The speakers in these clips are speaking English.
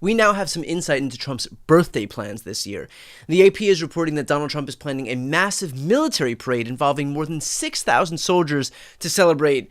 We now have some insight into Trump's birthday plans this year. The AP is reporting that Donald Trump is planning a massive military parade involving more than 6,000 soldiers to celebrate,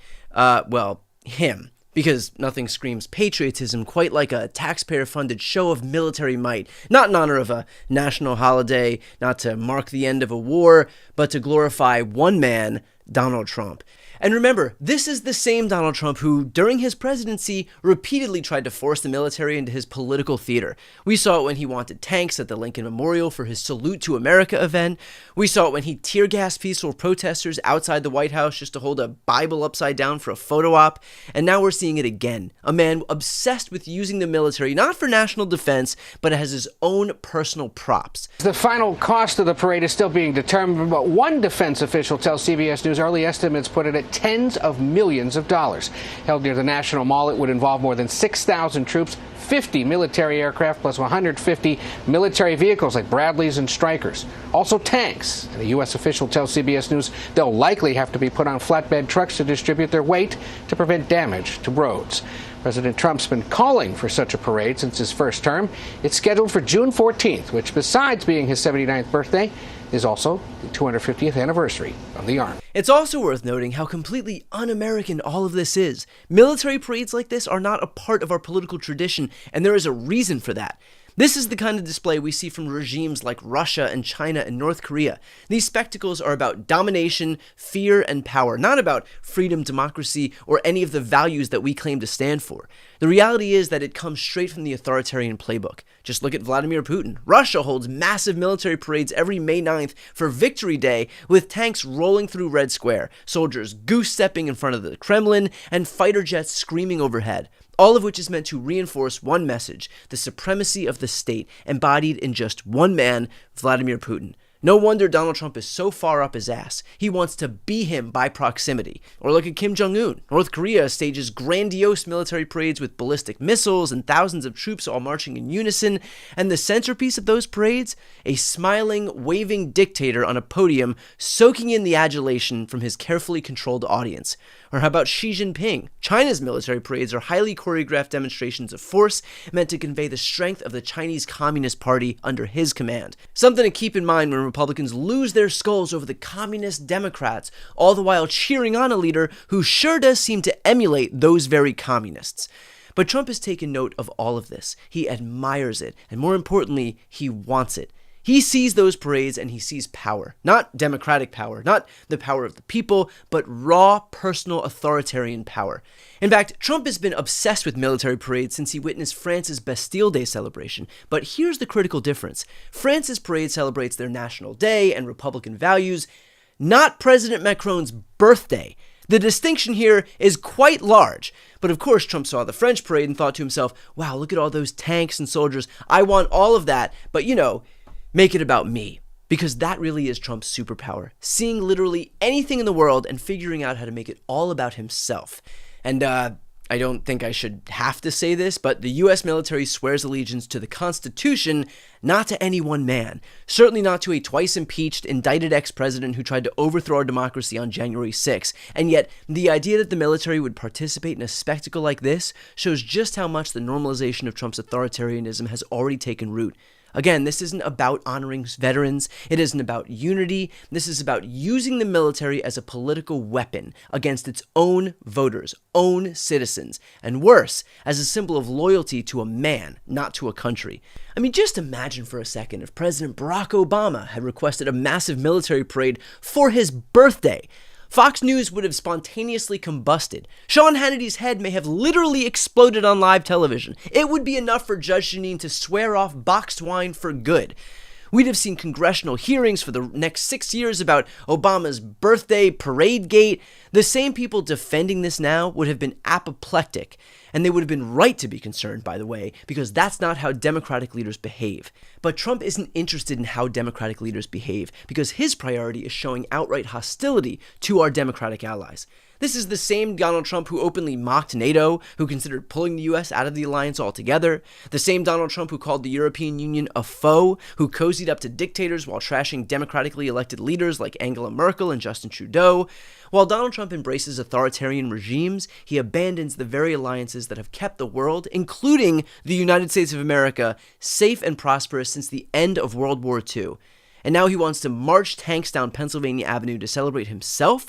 him. Because nothing screams patriotism quite like a taxpayer-funded show of military might, not in honor of a national holiday, not to mark the end of a war, but to glorify one man, Donald Trump. And remember, this is the same Donald Trump who, during his presidency, repeatedly tried to force the military into his political theater. We saw it when he wanted tanks at the Lincoln Memorial for his Salute to America event. We saw it when he tear-gassed peaceful protesters outside the White House just to hold a Bible upside down for a photo op. And now we're seeing it again. A man obsessed with using the military not for national defense, but as his own personal props. The final cost of the parade is still being determined, but one defense official tells CBS News early estimates put it at tens of millions of dollars. Held near the National Mall, it would involve more than 6,000 troops, 50 military aircraft, plus 150 military vehicles like Bradleys and Strykers. Also tanks. And a U.S. official tells CBS News they'll likely have to be put on flatbed trucks to distribute their weight to prevent damage to roads. President Trump's been calling for such a parade since his first term. It's scheduled for June 14th, which, besides being his 79th birthday, is also the 250th anniversary of the Army. It's also worth noting how completely un-American all of this is. Military parades like this are not a part of our political tradition, and there is a reason for that. This is the kind of display we see from regimes like Russia and China and North Korea. These spectacles are about domination, fear, and power, not about freedom, democracy, or any of the values that we claim to stand for. The reality is that it comes straight from the authoritarian playbook. Just look at Vladimir Putin. Russia holds massive military parades every May 9th for Victory Day, with tanks rolling through Red Square, soldiers goose-stepping in front of the Kremlin, and fighter jets screaming overhead. All of which is meant to reinforce one message: the supremacy of the state, embodied in just one man, Vladimir Putin. No wonder Donald Trump is so far up his ass. He wants to be him by proximity. Or look at Kim Jong-un. North Korea stages grandiose military parades with ballistic missiles and thousands of troops all marching in unison. And the centerpiece of those parades? A smiling, waving dictator on a podium soaking in the adulation from his carefully controlled audience. Or how about Xi Jinping? China's military parades are highly choreographed demonstrations of force meant to convey the strength of the Chinese Communist Party under his command. Something to keep in mind when Republicans lose their skulls over the communist Democrats, all the while cheering on a leader who sure does seem to emulate those very communists. But Trump has taken note of all of this. He admires it, and more importantly, he wants it. He sees those parades and he sees power. Not democratic power, not the power of the people, but raw, personal, authoritarian power. In fact, Trump has been obsessed with military parades since he witnessed France's Bastille Day celebration. But here's the critical difference. France's parade celebrates their national day and Republican values, not President Macron's birthday. The distinction here is quite large. But of course, Trump saw the French parade and thought to himself, wow, look at all those tanks and soldiers. I want all of that, but make it about me. Because that really is Trump's superpower. Seeing literally anything in the world and figuring out how to make it all about himself. And I don't think I should have to say this, but the U.S. military swears allegiance to the Constitution, not to any one man. Certainly not to a twice-impeached, indicted ex-president who tried to overthrow our democracy on January 6th. And yet, the idea that the military would participate in a spectacle like this shows just how much the normalization of Trump's authoritarianism has already taken root. Again, this isn't about honoring veterans. It isn't about unity. This is about using the military as a political weapon against its own voters, own citizens, and worse, as a symbol of loyalty to a man, not to a country. I mean, just imagine for a second if President Barack Obama had requested a massive military parade for his birthday. Fox News would have spontaneously combusted. Sean Hannity's head may have literally exploded on live television. It would be enough for Judge Jeanine to swear off boxed wine for good. We'd have seen congressional hearings for the next 6 years about Obama's birthday parade gate. The same people defending this now would have been apoplectic. And they would have been right to be concerned, by the way, because that's not how Democratic leaders behave. But Trump isn't interested in how Democratic leaders behave because his priority is showing outright hostility to our Democratic allies. This is the same Donald Trump who openly mocked NATO, who considered pulling the US out of the alliance altogether, the same Donald Trump who called the European Union a foe, who cozied up to dictators while trashing democratically elected leaders like Angela Merkel and Justin Trudeau. While Donald Trump embraces authoritarian regimes, he abandons the very alliances that have kept the world, including the United States of America, safe and prosperous since the end of World War II. And now he wants to march tanks down Pennsylvania Avenue to celebrate himself.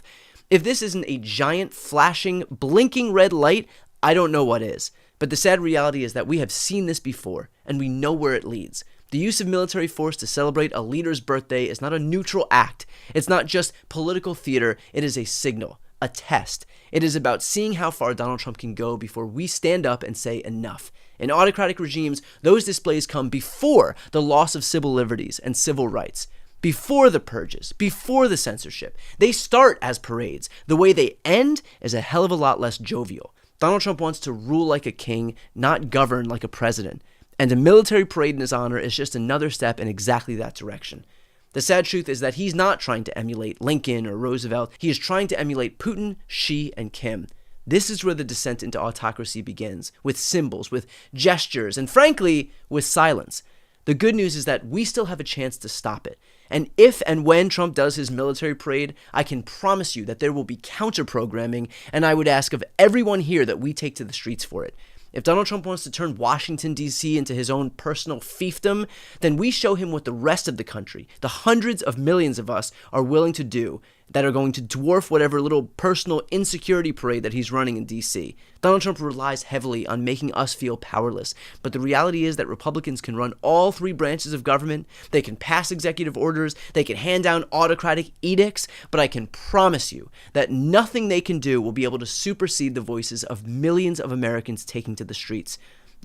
If this isn't a giant, flashing, blinking red light, I don't know what is. But the sad reality is that we have seen this before, and we know where it leads. The use of military force to celebrate a leader's birthday is not a neutral act. It's not just political theater, it is a signal, a test. It is about seeing how far Donald Trump can go before we stand up and say enough. In autocratic regimes, those displays come before the loss of civil liberties and civil rights. Before the purges, before the censorship. They start as parades. The way they end is a hell of a lot less jovial. Donald Trump wants to rule like a king, not govern like a president. And a military parade in his honor is just another step in exactly that direction. The sad truth is that he's not trying to emulate Lincoln or Roosevelt. He is trying to emulate Putin, Xi, and Kim. This is where the descent into autocracy begins, with symbols, with gestures, and frankly, with silence. The good news is that we still have a chance to stop it. And if and when Trump does his military parade, I can promise you that there will be counter-programming, and I would ask of everyone here that we take to the streets for it. If Donald Trump wants to turn Washington, D.C. into his own personal fiefdom, then we show him what the rest of the country, the hundreds of millions of us, are willing to do, that are going to dwarf whatever little personal insecurity parade that he's running in D.C. Donald Trump relies heavily on making us feel powerless, but the reality is that Republicans can run all three branches of government, they can pass executive orders, they can hand down autocratic edicts, but I can promise you that nothing they can do will be able to supersede the voices of millions of Americans taking to the streets.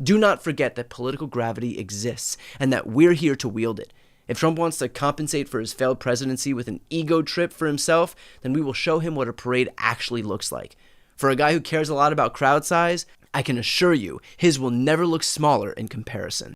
Do not forget that political gravity exists, and that we're here to wield it. If Trump wants to compensate for his failed presidency with an ego trip for himself, then we will show him what a parade actually looks like. For a guy who cares a lot about crowd size, I can assure you his will never look smaller in comparison.